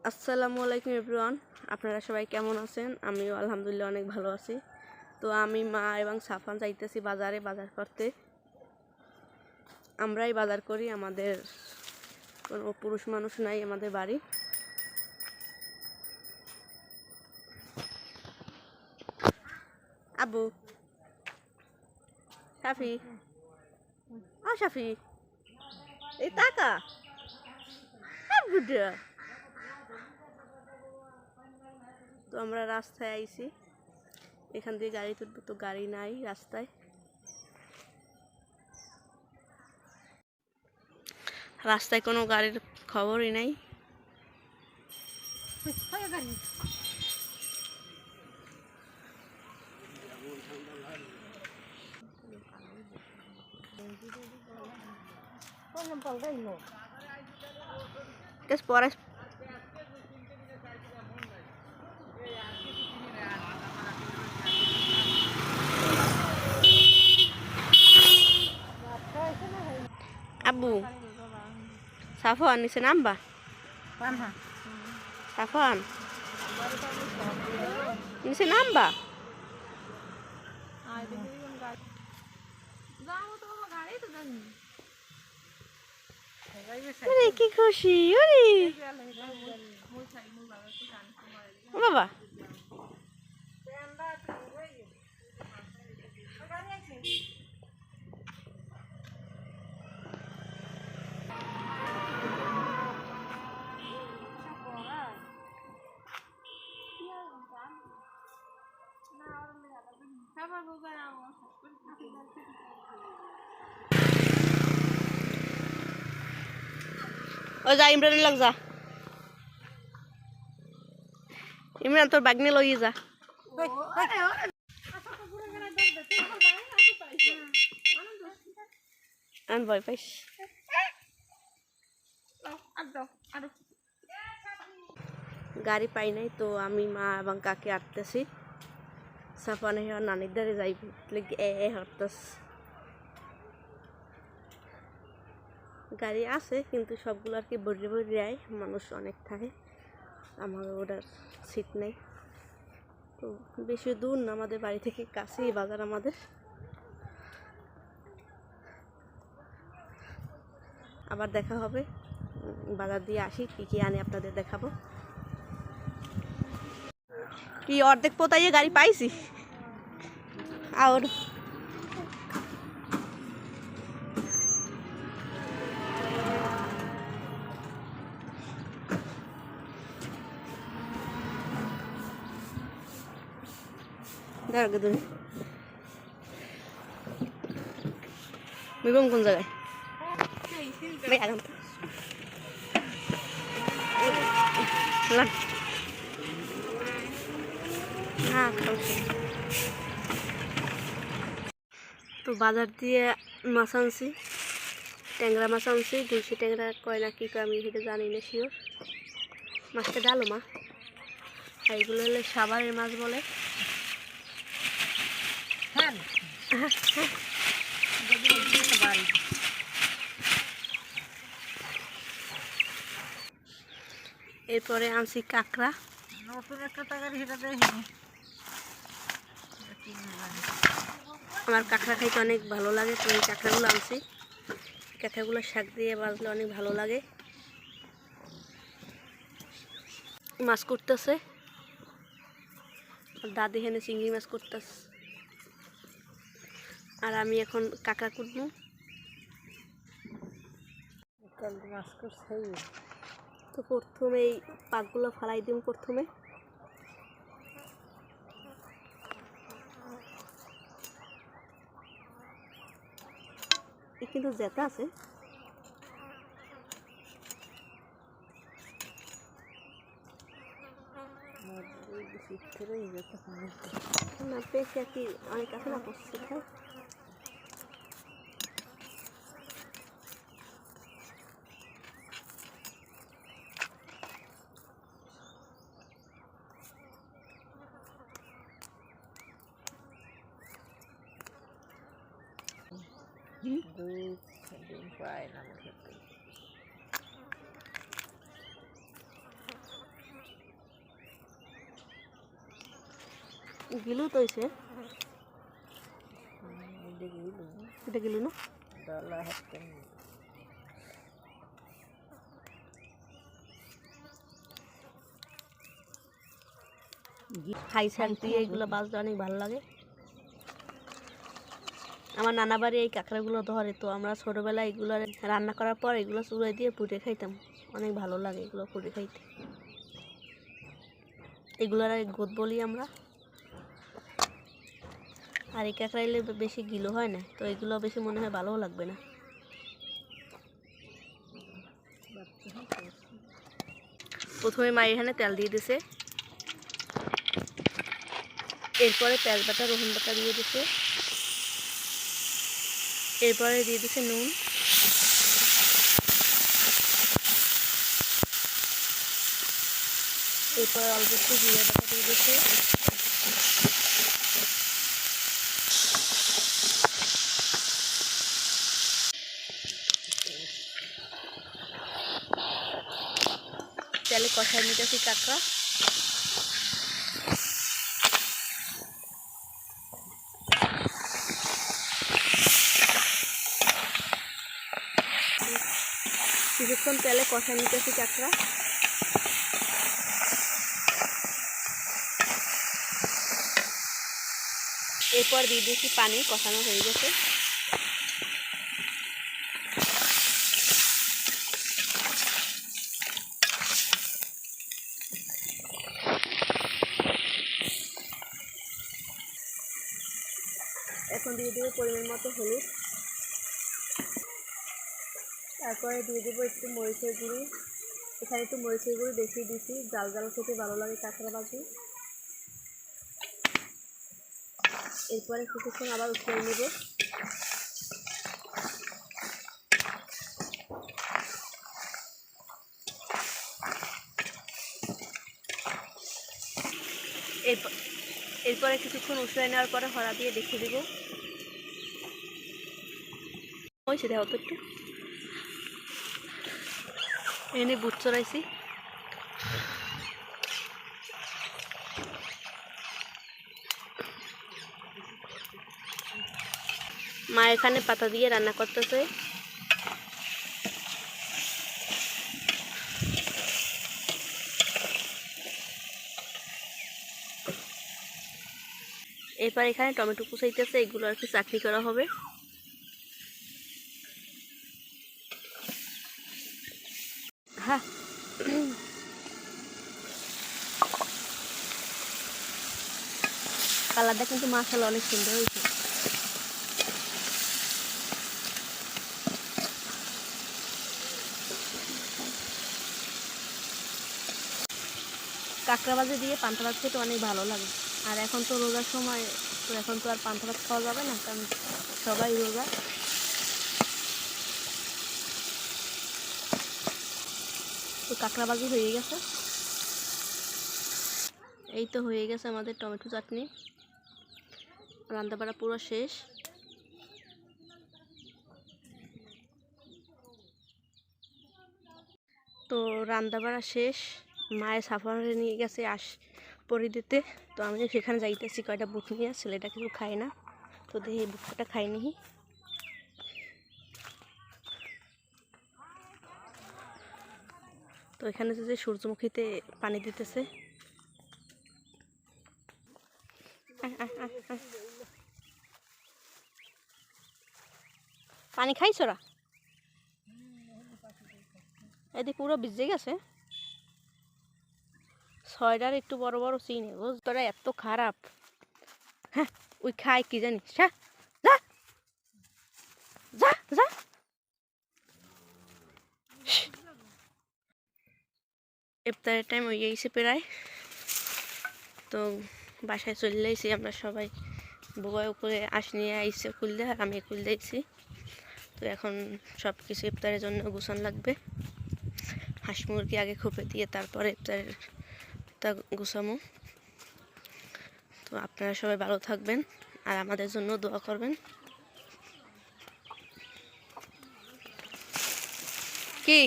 আসসালামু আলাইকুম এভরিওয়ান, আপনারা সবাই কেমন আছেন? আমিও আলহামদুলিল্লাহ অনেক ভালো আছি। তো আমি মা এবং সাফান যাইতেছি বাজারে বাজার করতে। আমরাই বাজার করি, আমাদের কোনো পুরুষ মানুষ নাই আমাদের বাড়ি। আবু শাফি, শাফি এই টাকা তো আমরা রাস্তায় আইছি, এখান দিয়ে গাড়ি তুলবো তো গাড়ি নাই রাস্তায়। রাস্তায় কোনো গাড়ির খবরই নাই। পরে আব্বু সাফন নিচে নামবা। সাফন নিচে নামবা। কি খুশি বাবা। ও যা ইমরানের লগ যা, ইমরান তোর বাগনে লই যা। আন ভয় পাইস। গাড়ি পাই নাই তো আমি মা এবং কাকে আটতেছি। সাফানে নানির দ্বারে যাইব হরতাস। গাড়ি আছে কিন্তু সবগুলো আর কি বড়ি বড়ি যায়, মানুষ অনেক থাকে, আমার ওটার সিট নেই। তো বেশি দূর না, আমাদের বাড়ি থেকে কাছেই বাজার আমাদের। আবার দেখা হবে, বাজার দিয়ে আসি, কি কি আনি আপনাদের দেখাবো। কি অর্ধেক পোতাইয়ে গাড়ি পাইছি আর কোন জায়গায় তো বাজার দিয়ে মাছ আনছি, ট্যাংরা মাছ আনছি। 200 ট্যাংরা কয় না কি কয় আমি সেটা জানি না শিওর। মাছটা ডালো মা, আর এগুলো হলে সাবারের মাছ বলে। এরপরে আনছি কাঁকড়া। আমার কাঁকড়া খাইতে অনেক ভালো লাগে, তো এই কাঁকড়াগুলো আনছি। কাঁকড়াগুলো শাক দিয়ে বাজলে অনেক ভালো লাগে। মাছ করতেছে দাদি, হেনে চিংড়ি মাছ করতেছে, আর আমি এখন কাঁকড়া কুটবো। তো প্রথমে এই পাকগুলো ফালাই দিব। প্রথমে কিন্তু জেতা আছে, না পেয়েছি আর কি, অনেক আছে না পড়ছে। গিলু তো হয়েছে, এটা গিলু না খাই শাক দিয়ে এগুলো বাজতে অনেক ভালো লাগে। আমার নানা বাড়ি এই কাঁকড়াগুলো ধরে, তো আমরা ছোটোবেলায় এগুলো রান্না করার পর এগুলো চুড়াই দিয়ে পুড়ে খাইতাম, অনেক ভালো লাগে এগুলো পুড়ে খাইতে। এগুলোর গোদ বলি আমরা। আর এই কাঁকড়া এলে বেশি গিলো হয় না, তো এগুলো বেশি মনে হয় ভালোও লাগবে না। প্রথমে মা এখানে তেল দিয়ে দিছে, এরপরে পেঁয়াজ বাটা রসুন বাটা দিয়ে দিছে, এরপরে দিয়ে দিছে নুন, এরপরে অল্প একটু জিরা বাটা দিয়ে দিছে, তেলে কষাই নিতেছি কাঁকড়া। কিছুক্ষণ তেলে কষাই নিতেছি কাঁকড়া। এরপর দিয়ে দিয়েছি পানি, কষানো হয়ে গেছে। এখন দিয়ে দেবো পরিমাণ মতো হলুদ, তারপরে দিয়ে দেবো একটু মরিচের গুঁড়ি। এখানে একটু মরিচের গুঁড়ি বেশি দিছি, জাল জাল খেতে ভালো লাগে কাঁকড়া ভাজি। এরপরে কিছুক্ষণ আবার উঠিয়ে নেব। এরপরে কিছুক্ষণ উঠিয়ে নেওয়ার পরে হরা দিয়ে দেখে দেবো। ওই সেটা হতো একটু এনে বুট চড়াইছি। মা এখানে পাতা দিয়ে রান্না করতেছে। এরপর এখানে টমেটো কুচাইতেছে, এগুলো আর কি চাটনি করা হবে। হ্যাঁ, কালারটা কিন্তু মাশাআল্লাহ অনেক সুন্দর হয়েছে। কাঁকড়া ভাজি দিয়ে পান্তা ভাত খেতে অনেক ভালো লাগে। আর এখন তো রোজার সময়, তো এখন তো আর পান্তা ভাত খাওয়া যাবে না, কারণ সবাই রোজা। তো কাঁকড়া ভাজি হয়ে গেছে। এই তো হয়ে গেছে আমাদের টমেটো চাটনি, রান্না বাড়া পুরো শেষ। তো রান্না বাড়া শেষ, মায়ের সাফারে নিয়ে গেছে পরে দিতে। তো আমি সেখানে যাইতেছি কয়টা বুট নিয়ে, ছেলেটা কিছু খায় না, তো দেখি এই বুটটা খাইনি। তো এখানে যে সূর্যমুখীতে পানি দিতেছে। পানি খাইছ রা? এদিকে পুরো ভিজে গেছে। ছয়টার একটু বড় বড় চিনি, তোরা এত খারাপ। হ্যাঁ, ওই খায় কি জানিস? যা যা যা। ইফতারের টাইম হয়ে গেছে প্রায়, তো বাসায় চলে এসেছি আমরা সবাই। বুয়ার উপরে আঁশ নিয়ে আইসে খুলতে, আর আমি খুলতে আইছি। তো এখন সব কিছু ইফতারের জন্য গোছান লাগবে। হাঁস মুরগি আগে খুপে দিয়ে তারপরে ইফতারের তা গুছামো। তো আপনারা সবাই ভালো থাকবেন আর আমাদের জন্য দোয়া করবেন। কি